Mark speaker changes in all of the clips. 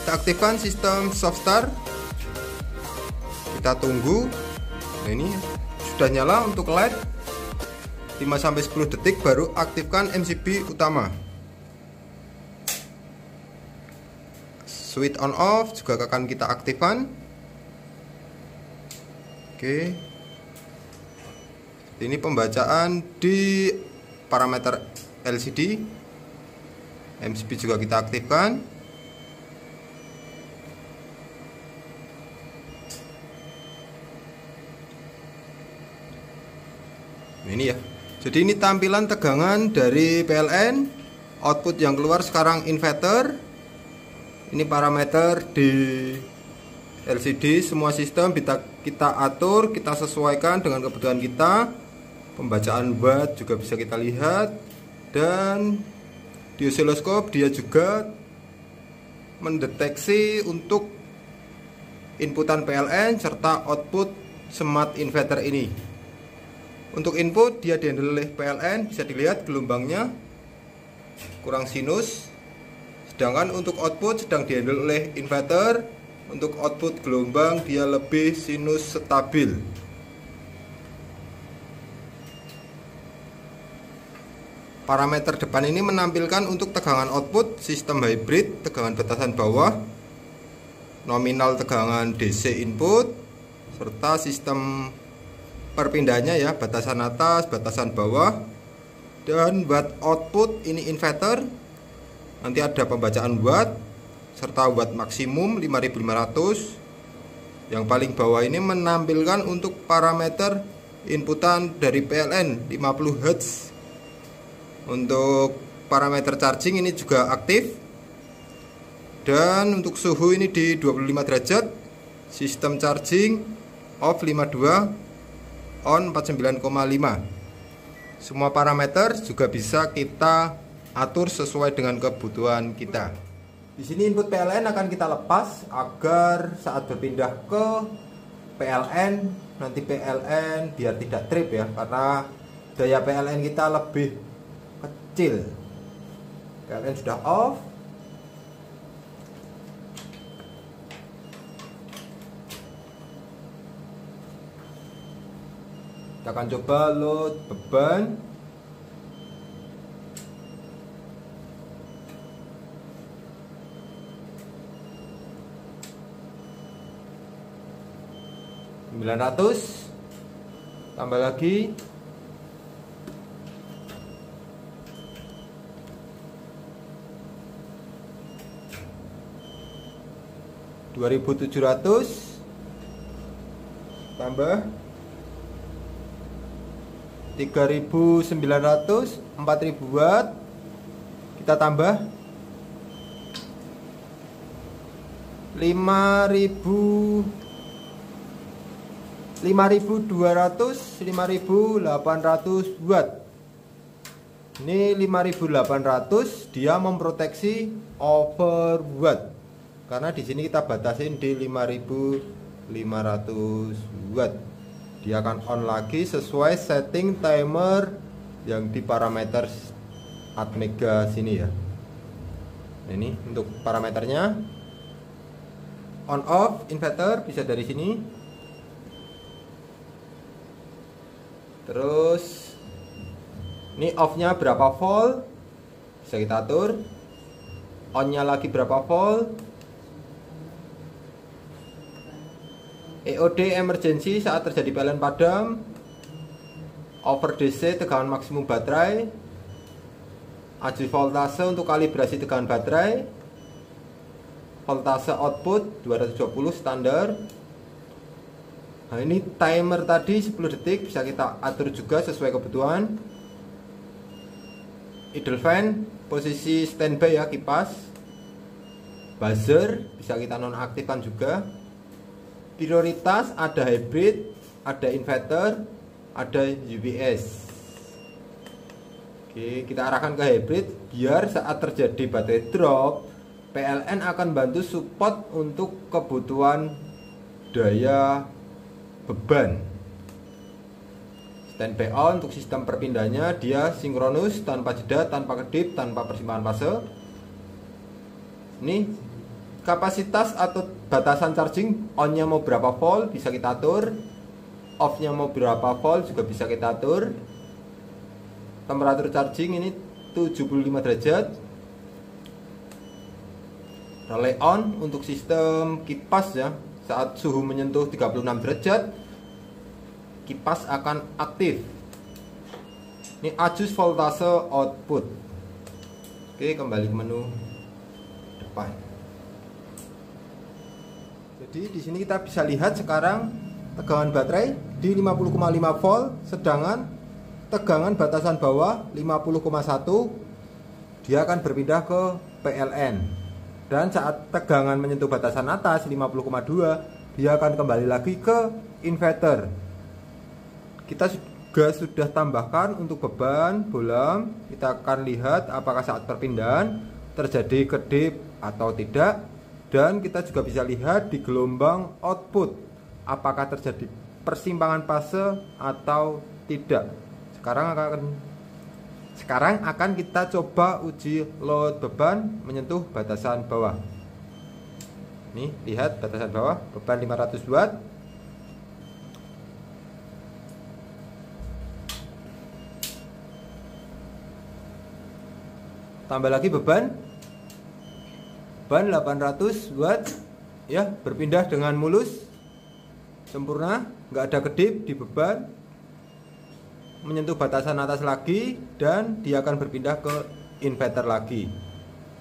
Speaker 1: Kita aktifkan sistem soft start. Kita tunggu. Nah, ini sudah nyala untuk LED. 5-10 detik baru aktifkan MCB utama. Switch on off juga akan kita aktifkan. Oke. Ini pembacaan di parameter LCD. MCB juga kita aktifkan. Ini ya. Jadi ini tampilan tegangan dari PLN. Output yang keluar sekarang inverter. Ini parameter di LCD. Semua sistem kita atur, kita sesuaikan dengan kebutuhan kita. Pembacaan watt juga bisa kita lihat. Dan di osiloskop dia juga mendeteksi untuk inputan PLN serta output smart inverter ini. Untuk input dia dihandle oleh PLN, bisa dilihat gelombangnya kurang sinus. Sedangkan untuk output sedang dihandle oleh inverter. Untuk output gelombang dia lebih sinus stabil. Parameter depan ini menampilkan untuk tegangan output sistem hybrid, tegangan batasan bawah, nominal tegangan DC input, serta sistem perpindahannya ya, batasan atas, batasan bawah, dan watt output ini inverter. Nanti ada pembacaan watt serta watt maksimum 5500. Yang paling bawah ini menampilkan untuk parameter inputan dari PLN 50 Hz. Untuk parameter charging ini juga aktif. Dan untuk suhu ini di 25 derajat. Sistem charging off 52, on 49,5. Semua parameter juga bisa kita atur sesuai dengan kebutuhan kita. Di sini input PLN akan kita lepas agar saat berpindah ke PLN nanti PLN biar tidak trip ya, karena daya PLN kita lebih kecil. PLN sudah off. Kita akan coba load beban. Tambah lagi 2700, tambah 3900, 4000 watt. Kita tambah 5200, 5800 watt. Ini 5800 dia memproteksi over watt. Karena di sini kita batasin di 5500 watt. Dia akan on lagi sesuai setting timer yang di parameter Atmega sini ya. Nah, ini untuk parameternya. On off inverter bisa dari sini. Terus ini off-nya berapa volt bisa kita atur. On-nya lagi berapa volt. EOD emergency saat terjadi PLN padam. Over DC tegangan maksimum baterai. Adjust voltase untuk kalibrasi tegangan baterai. Voltase output 220 standar. Nah, ini timer tadi 10 detik bisa kita atur juga sesuai kebutuhan. Idle fan posisi standby ya, kipas. Buzzer bisa kita nonaktifkan juga. Prioritas ada hybrid, ada inverter, ada UPS. Oke, kita arahkan ke hybrid biar saat terjadi baterai drop, PLN akan bantu support untuk kebutuhan daya beban. Standby on untuk sistem perpindahannya, dia sinkronus tanpa jeda, tanpa kedip, tanpa persimpangan fase. Ini kapasitas atau batasan charging, on-nya mau berapa volt bisa kita atur, off-nya mau berapa volt juga bisa kita atur. Temperatur charging ini 75 derajat. Relay on untuk sistem kipas ya. Saat suhu menyentuh 36 derajat, kipas akan aktif. Ini adjust voltase output. Oke, kembali ke menu depan. Jadi di sini kita bisa lihat sekarang tegangan baterai di 50,5 volt, sedangkan tegangan batasan bawah 50,1, dia akan berpindah ke PLN. Dan saat tegangan menyentuh batasan atas 50,2, dia akan kembali lagi ke inverter. Kita juga sudah tambahkan untuk beban bolam. Kita akan lihat apakah saat perpindahan terjadi kedip atau tidak. Dan kita juga bisa lihat di gelombang output apakah terjadi persimpangan fase atau tidak. Sekarang akan kita coba uji load beban menyentuh batasan bawah. Nih, lihat batasan bawah, beban 500 watt. Tambah lagi beban 800 watt ya, berpindah dengan mulus, sempurna, nggak ada kedip di beban. Menyentuh batasan atas lagi dan dia akan berpindah ke inverter lagi.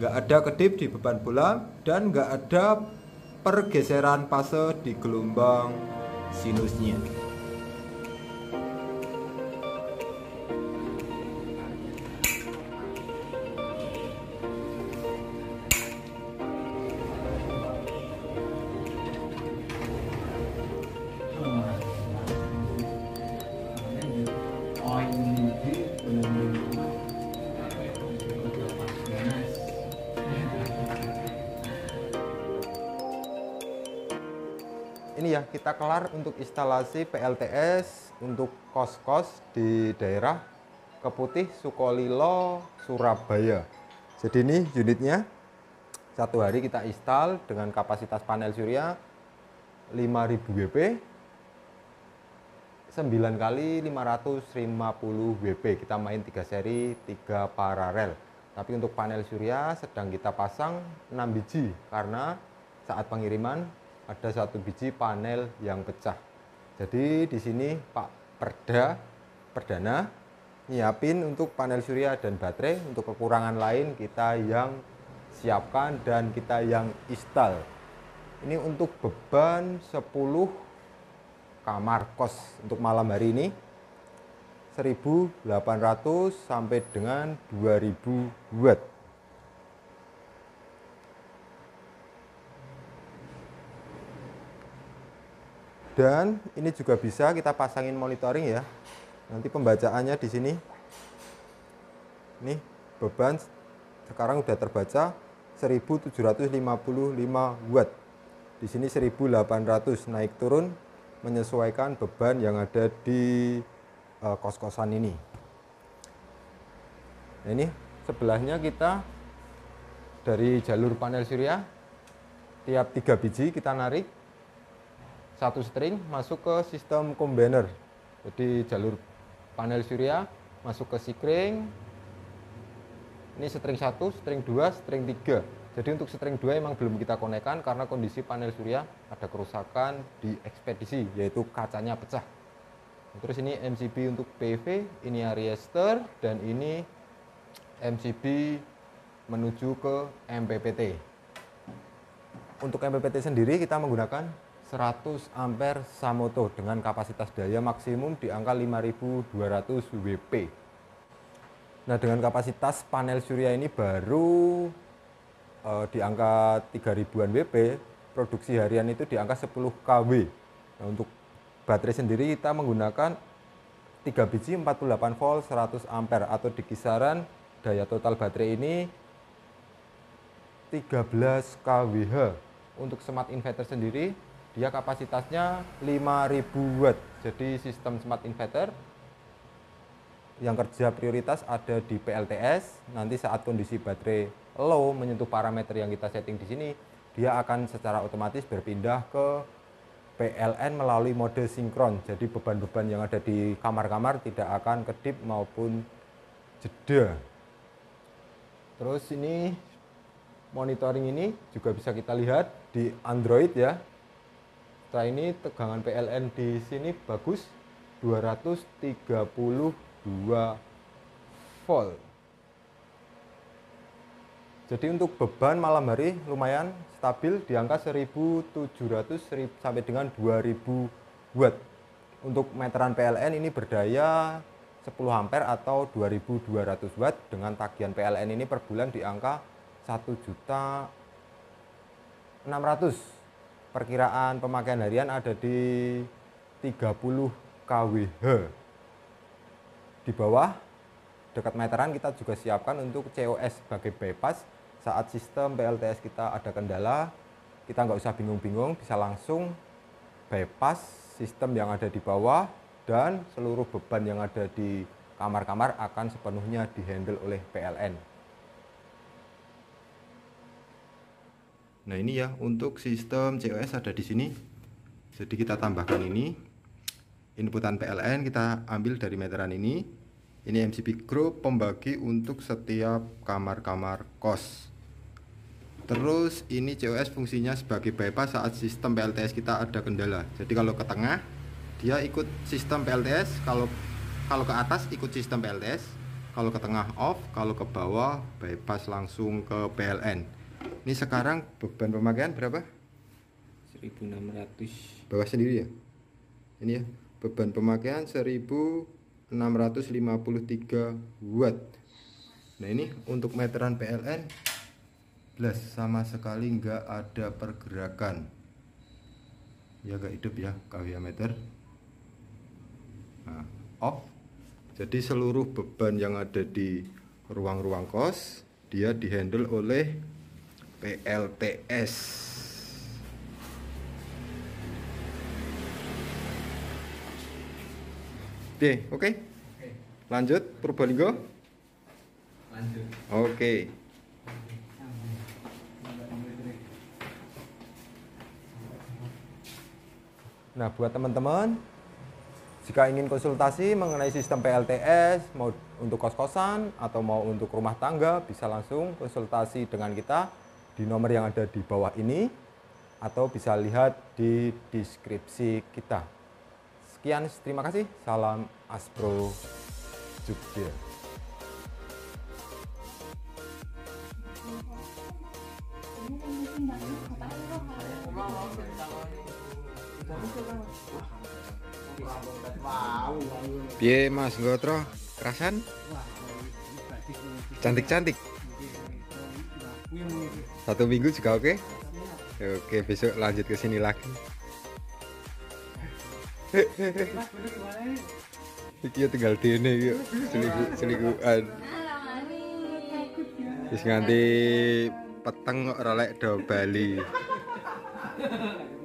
Speaker 1: Nggak ada kedip di beban bola dan nggak ada pergeseran fase di gelombang sinusnya. Ini ya, kita kelar untuk instalasi PLTS untuk kos-kos di daerah Keputih, Sukolilo, Surabaya. Jadi ini unitnya, satu hari kita install dengan kapasitas panel surya 5000 WP, 9 kali 550 WP. Kita main 3 seri, 3 paralel. Tapi untuk panel surya sedang kita pasang 6 biji karena saat pengiriman ada 1 biji panel yang pecah. Jadi di sini Pak Perdana nyiapin untuk panel surya dan baterai. Untuk kekurangan lain kita yang siapkan dan kita yang install. Ini untuk beban 10 kamar kos untuk malam hari ini 1800 sampai dengan 2000 watt. Dan ini juga bisa kita pasangin monitoring ya. Nanti pembacaannya di sini. Nih, beban sekarang udah terbaca 1755 watt. Di sini 1800, naik turun menyesuaikan beban yang ada di kos-kosan ini. Nah, ini sebelahnya kita dari jalur panel surya, tiap 3 biji kita narik 1 string masuk ke sistem combiner. Jadi jalur panel surya masuk ke sikring. Ini string 1, string 2, string 3. Jadi untuk string 2 emang belum kita konekkan karena kondisi panel surya ada kerusakan di ekspedisi, yaitu kacanya pecah. Terus ini MCB untuk PV, ini arrester, dan ini MCB menuju ke MPPT. Untuk MPPT sendiri kita menggunakan 100 ampere Samoto dengan kapasitas daya maksimum di angka 5200 WP. Nah, dengan kapasitas panel surya ini baru di angka 3000-an WP, produksi harian itu di angka 10 kW. Nah, untuk baterai sendiri kita menggunakan 3 biji 48 volt 100 ampere atau di kisaran daya total baterai ini 13 kWh. Untuk smart inverter sendiri dia kapasitasnya 5000 watt. Jadi sistem smart inverter yang kerja prioritas ada di PLTS. Nanti saat kondisi baterai low menyentuh parameter yang kita setting di sini, dia akan secara otomatis berpindah ke PLN melalui mode sinkron. Jadi beban-beban yang ada di kamar-kamar tidak akan kedip maupun jeda. Terus ini monitoring ini juga bisa kita lihat di Android ya. Setelah ini tegangan PLN di sini bagus, 232 volt. Jadi untuk beban malam hari lumayan stabil di angka 1700 sampai dengan 2000 watt. Untuk meteran PLN ini berdaya 10 ampere atau 2200 watt dengan tagihan PLN ini per bulan di angka 1.600.000. Perkiraan pemakaian harian ada di 30 kWh. Di bawah dekat meteran kita juga siapkan untuk COS sebagai bypass. Saat sistem PLTS kita ada kendala, kita nggak usah bingung-bingung, bisa langsung bypass sistem yang ada di bawah, dan seluruh beban yang ada di kamar-kamar akan sepenuhnya dihandle oleh PLN. Nah ini ya untuk sistem COS ada di sini. Jadi kita tambahkan ini inputan PLN, kita ambil dari meteran ini. Ini MCB Group pembagi untuk setiap kamar-kamar kos. Terus ini COS fungsinya sebagai bypass saat sistem PLTS kita ada kendala. Jadi kalau ke tengah dia ikut sistem PLTS, kalau ke atas ikut sistem PLTS, kalau ke tengah off, kalau ke bawah bypass langsung ke PLN. Ini sekarang beban pemakaian berapa?
Speaker 2: 1600.
Speaker 1: Bawah sendiri ya. Ini ya, beban pemakaian 1653 watt. Nah ini untuk meteran PLN belas sama sekali nggak ada pergerakan ya, nggak hidup ya kWh meter. Nah, off. Jadi seluruh beban yang ada di ruang-ruang kos dia dihandle oleh PLTS. Oke. Lanjut Purbalingga.
Speaker 2: Lanjut.
Speaker 1: Oke. Nah, buat teman-teman, jika ingin konsultasi mengenai sistem PLTS, mau untuk kos-kosan atau mau untuk rumah tangga, bisa langsung konsultasi dengan kita di nomor yang ada di bawah ini, atau bisa lihat di deskripsi kita. Sekian, terima kasih. Salam Aspro Jogja. Piye Mas Gotro, kerasan? Cantik-cantik. 1 minggu juga oke? Oke, besok lanjut ke sini lagi. Iki tinggal dene iki selingkuhan. Wis nganti peteng kok ora lek do Bali.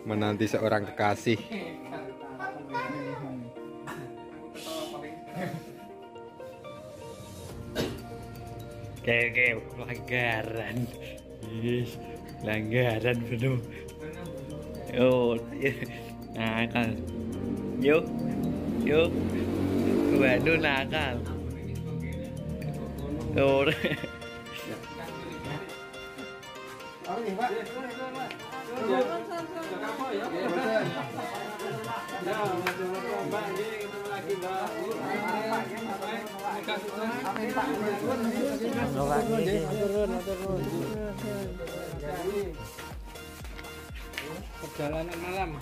Speaker 1: Menanti seorang kekasih.
Speaker 2: Kayak pelanggaran. Yes, pelanggaran penuh. Oh, nakal. Yuk. Waduh, nakal. Oh.
Speaker 3: Perjalanan malam.